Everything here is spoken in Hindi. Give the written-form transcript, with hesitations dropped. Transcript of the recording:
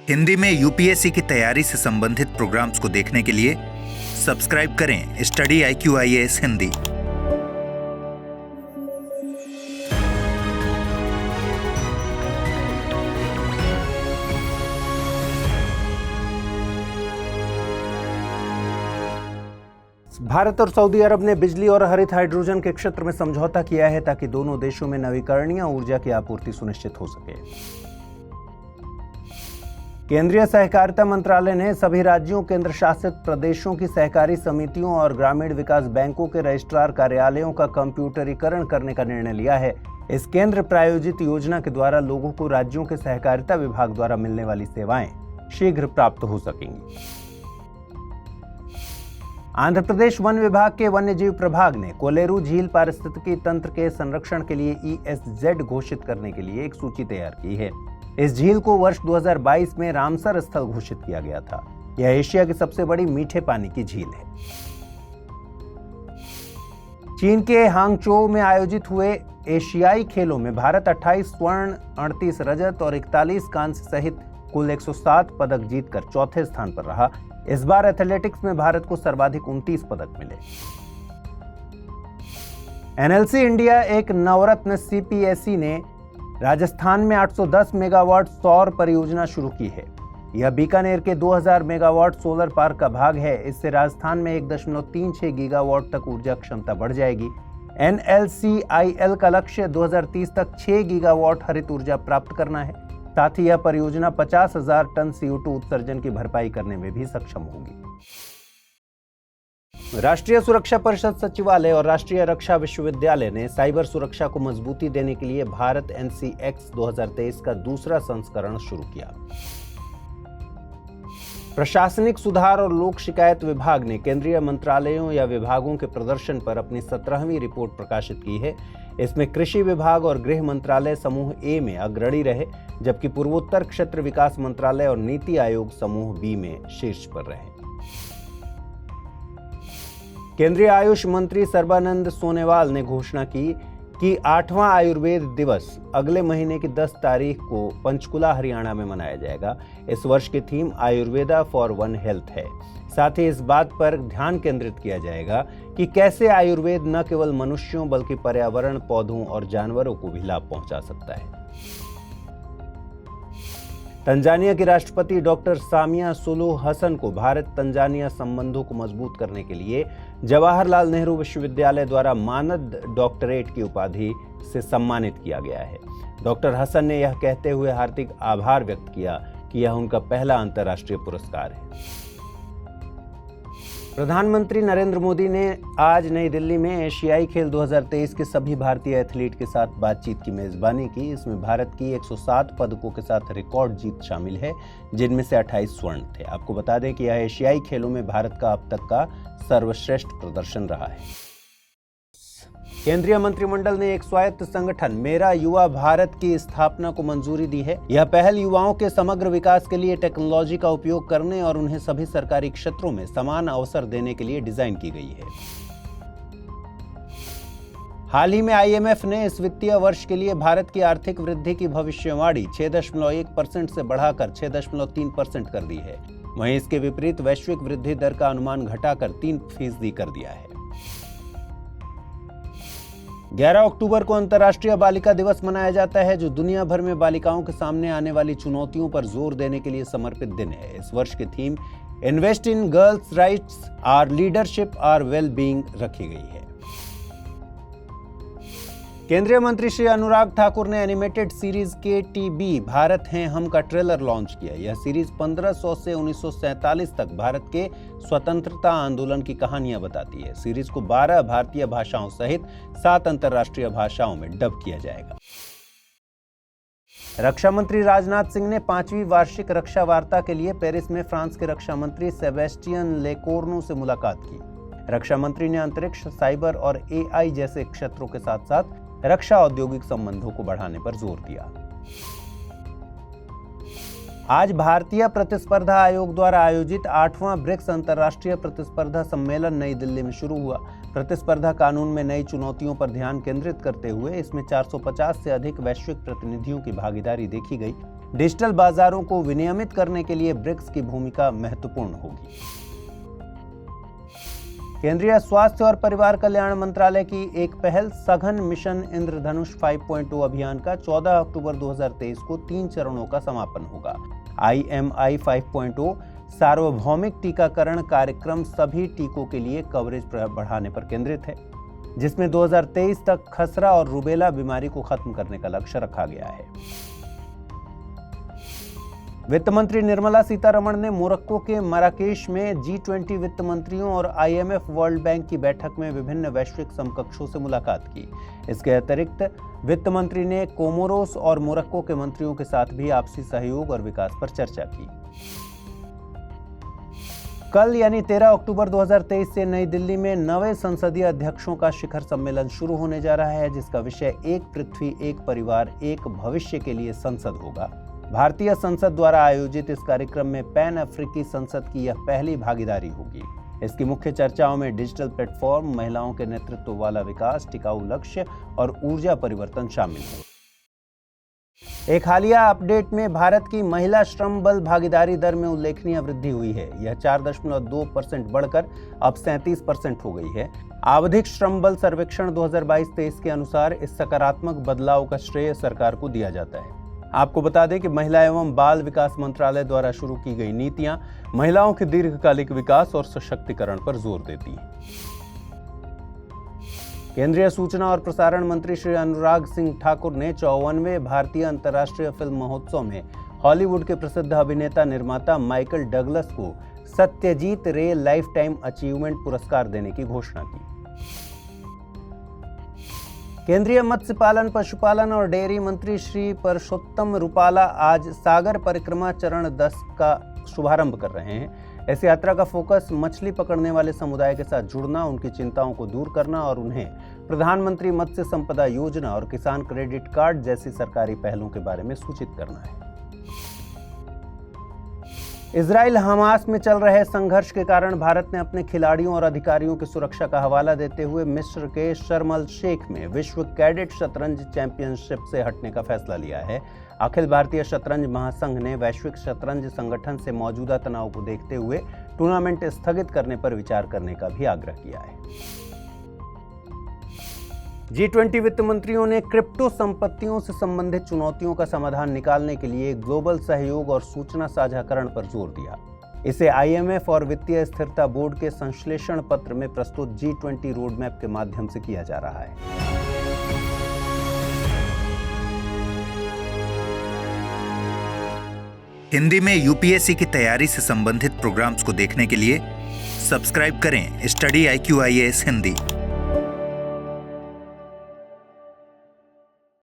हिंदी में यूपीएससी की तैयारी से संबंधित प्रोग्राम्स को देखने के लिए सब्सक्राइब करें स्टडी IQ-IAS हिंदी। भारत और सऊदी अरब ने बिजली और हरित हाइड्रोजन के क्षेत्र में समझौता किया है ताकि दोनों देशों में नवीकरणीय ऊर्जा की आपूर्ति सुनिश्चित हो सके। केंद्रीय सहकारिता मंत्रालय ने सभी राज्यों, केंद्र शासित प्रदेशों की सहकारी समितियों और ग्रामीण विकास बैंकों के रजिस्ट्रार कार्यालयों का कंप्यूटरीकरण करने का निर्णय लिया है। इस केंद्र प्रायोजित योजना के द्वारा लोगों को राज्यों के सहकारिता विभाग द्वारा मिलने वाली सेवाएं शीघ्र प्राप्त हो सकेंगी। आंध्र प्रदेश वन विभाग के वन्यजीव प्रभाग ने कोलेरू झील पारिस्थितिकी तंत्र के संरक्षण के लिए ESZ घोषित करने के लिए एक सूची तैयार की है। इस झील को वर्ष 2022 में रामसर स्थल घोषित किया गया था। यह एशिया की सबसे बड़ी मीठे पानी की झील है। चीन के हांगचो में आयोजित हुए एशियाई खेलों में भारत 28 स्वर्ण, 38 रजत और 41 कांस्य सहित कुल 107 पदक जीतकर चौथे स्थान पर रहा। इस बार एथलेटिक्स में भारत को सर्वाधिक 29 पदक मिले। NLC इंडिया एक नवरत्न CPSE ने राजस्थान में 810 मेगावाट सौर परियोजना शुरू की है। यह बीकानेर के 2000 मेगावाट सोलर पार्क का भाग है। इससे राजस्थान में 1.36 गीगावाट तक ऊर्जा क्षमता बढ़ जाएगी। NLCIL का लक्ष्य 2030 तक 6 गीगावाट हरित ऊर्जा प्राप्त करना है। साथ ही यह परियोजना 50,000 टन CO2 उत्सर्जन की भरपाई करने में भी सक्षम होगी। राष्ट्रीय सुरक्षा परिषद सचिवालय और राष्ट्रीय रक्षा विश्वविद्यालय ने साइबर सुरक्षा को मजबूती देने के लिए भारत NCX 2023 का दूसरा संस्करण शुरू किया। प्रशासनिक सुधार और लोक शिकायत विभाग ने केंद्रीय मंत्रालयों या विभागों के प्रदर्शन पर अपनी 17वीं रिपोर्ट प्रकाशित की है। इसमें कृषि विभाग और गृह मंत्रालय समूह A में अग्रणी रहे, जबकि पूर्वोत्तर क्षेत्र विकास मंत्रालय और नीति आयोग समूह B में शीर्ष पर रहे। केंद्रीय आयुष मंत्री सर्बानंद सोनोवाल ने घोषणा की कि 8वां आयुर्वेद दिवस अगले महीने की 10 तारीख को पंचकुला, हरियाणा में मनाया जाएगा। इस वर्ष की theme Ayurveda for one health है। साथ ही इस बात पर ध्यान केंद्रित किया जाएगा कि कैसे आयुर्वेद न केवल मनुष्यों बल्कि पर्यावरण, पौधों और जानवरों को भी लाभ पहुंचा सकता है। तंजानिया की राष्ट्रपति डॉक्टर सामिया सुलुहु हसन को भारत तंजानिया संबंधों को मजबूत करने के लिए जवाहरलाल नेहरू विश्वविद्यालय द्वारा मानद डॉक्टरेट की उपाधि से सम्मानित किया गया है। डॉक्टर हसन ने यह कहते हुए हार्दिक आभार व्यक्त किया कि यह उनका पहला अंतर्राष्ट्रीय पुरस्कार है। प्रधानमंत्री नरेंद्र मोदी ने आज नई दिल्ली में एशियाई खेल 2023 के सभी भारतीय एथलीट के साथ बातचीत की मेजबानी की। इसमें भारत की 107 पदकों के साथ रिकॉर्ड जीत शामिल है, जिनमें से 28 स्वर्ण थे। आपको बता दें कि यह एशियाई खेलों में भारत का अब तक का सर्वश्रेष्ठ प्रदर्शन रहा है। केंद्रीय मंत्रिमंडल ने एक स्वायत्त संगठन मेरा युवा भारत की स्थापना को मंजूरी दी है। यह पहल युवाओं के समग्र विकास के लिए टेक्नोलॉजी का उपयोग करने और उन्हें सभी सरकारी क्षेत्रों में समान अवसर देने के लिए डिजाइन की गई है। हाल ही में IMF ने इस वित्तीय वर्ष के लिए भारत की आर्थिक वृद्धि की भविष्यवाणी 6.1% से बढ़ाकर 6.3% कर दी है। वहीं इसके विपरीत वैश्विक वृद्धि दर का अनुमान घटाकर 3% कर दिया है। 11 अक्टूबर को अंतर्राष्ट्रीय बालिका दिवस मनाया जाता है, जो दुनिया भर में बालिकाओं के सामने आने वाली चुनौतियों पर जोर देने के लिए समर्पित दिन है। इस वर्ष की theme invest in girls rights our leadership our well being रखी गई है। केंद्रीय मंत्री श्री अनुराग ठाकुर ने एनिमेटेड सीरीज KTB भारत हैं हम का ट्रेलर लॉन्च किया। यह सीरीज 1500 से 1947 तक भारत के स्वतंत्रता आंदोलन की कहानियां बताती है। सीरीज को 12 भारतीय भाषाओं सहित 7 अंतर्राष्ट्रीय भाषाओं में डब किया जाएगा। रक्षा मंत्री राजनाथ सिंह ने 5वीं वार्षिक रक्षा वार्ता के लिए पेरिस में फ्रांस के रक्षा मंत्री सेबेस्टियन लेकोर्नु से मुलाकात की। रक्षा मंत्री ने अंतरिक्ष, साइबर और AI जैसे क्षेत्रों के साथ साथ रक्षा औद्योगिक संबंधों को बढ़ाने पर जोर दिया। आज भारतीय प्रतिस्पर्धा आयोग द्वारा आयोजित 8वां ब्रिक्स अंतर्राष्ट्रीय प्रतिस्पर्धा सम्मेलन नई दिल्ली में शुरू हुआ। प्रतिस्पर्धा कानून में नई चुनौतियों पर ध्यान केंद्रित करते हुए इसमें 450 से अधिक वैश्विक प्रतिनिधियों की भागीदारी देखी गई। डिजिटल बाजारों को विनियमित करने के लिए ब्रिक्स की भूमिका महत्वपूर्ण होगी। केंद्रीय स्वास्थ्य और परिवार कल्याण मंत्रालय की एक पहल सघन मिशन इंद्रधनुष 5.0 अभियान का 14 अक्टूबर 2023 को 3 चरणों का समापन होगा। IMI 5.0 सार्वभौमिक टीकाकरण कार्यक्रम सभी टीकों के लिए कवरेज बढ़ाने पर केंद्रित है, जिसमें 2023 तक खसरा और रूबेला बीमारी को खत्म करने का लक्ष्य रखा गया है। वित्त मंत्री निर्मला सीतारमण ने मोरक्को के मराकेश में G20 वित्त मंत्रियों और IMF वर्ल्ड बैंक की बैठक में विभिन्न वैश्विक समकक्षों से मुलाकात की। इसके अतिरिक्त वित्त मंत्री ने कोमोरोस और मोरक्को के मंत्रियों के साथ भी आपसी सहयोग और विकास पर चर्चा की। कल यानी 13 अक्टूबर 2023 से नई दिल्ली में नवे संसदीय अध्यक्षों का शिखर सम्मेलन शुरू होने जा रहा है, जिसका विषय एक पृथ्वी, एक परिवार, एक भविष्य के लिए संसद होगा। भारतीय संसद द्वारा आयोजित इस कार्यक्रम में पैन अफ्रीकी संसद की यह पहली भागीदारी होगी। इसकी मुख्य चर्चाओं में डिजिटल प्लेटफॉर्म, महिलाओं के नेतृत्व वाला विकास, टिकाऊ लक्ष्य और ऊर्जा परिवर्तन शामिल है। एक हालिया अपडेट में भारत की महिला श्रम बल भागीदारी दर में उल्लेखनीय वृद्धि हुई है। यह 4.2% बढ़कर अब 37% हो गई है। आवधिक श्रम बल सर्वेक्षण 2022-23 के अनुसार इस सकारात्मक बदलाव का श्रेय सरकार को दिया जाता है। आपको बता दें कि महिला एवं बाल विकास मंत्रालय द्वारा शुरू की गई नीतियां महिलाओं के दीर्घकालिक विकास और सशक्तिकरण पर जोर देती हैं। केंद्रीय सूचना और प्रसारण मंत्री श्री अनुराग सिंह ठाकुर ने 54वें भारतीय अंतर्राष्ट्रीय फिल्म महोत्सव में हॉलीवुड के प्रसिद्ध अभिनेता निर्माता माइकल डगलस को सत्यजीत रे लाइफ टाइम अचीवमेंट पुरस्कार देने की घोषणा की। केंद्रीय मत्स्य पालन, पशुपालन और डेयरी मंत्री श्री परषोत्तम रूपाला आज सागर परिक्रमा चरण 10 का शुभारंभ कर रहे हैं। इस यात्रा का फोकस मछली पकड़ने वाले समुदाय के साथ जुड़ना, उनकी चिंताओं को दूर करना और उन्हें प्रधानमंत्री मत्स्य संपदा योजना और किसान क्रेडिट कार्ड जैसी सरकारी पहलों के बारे में सूचित करना है। इजराइल हमास में चल रहे संघर्ष के कारण भारत ने अपने खिलाड़ियों और अधिकारियों की सुरक्षा का हवाला देते हुए मिस्र के शर्म अल शेख में विश्व कैडेट शतरंज चैंपियनशिप से हटने का फैसला लिया है। अखिल भारतीय शतरंज महासंघ ने वैश्विक शतरंज संगठन से मौजूदा तनाव को देखते हुए टूर्नामेंट स्थगित करने पर विचार करने का भी आग्रह किया है। G20 वित्त मंत्रियों ने क्रिप्टो संपत्तियों से संबंधित चुनौतियों का समाधान निकालने के लिए ग्लोबल सहयोग और सूचना साझाकरण पर जोर दिया। इसे IMF और वित्तीय स्थिरता बोर्ड के संश्लेषण पत्र में प्रस्तुत G20 रोडमैप के माध्यम से किया जा रहा है। हिंदी में UPSC की तैयारी से संबंधित प्रोग्राम्स को देखने के लिए सब्सक्राइब करें स्टडी IQ IAS हिंदी।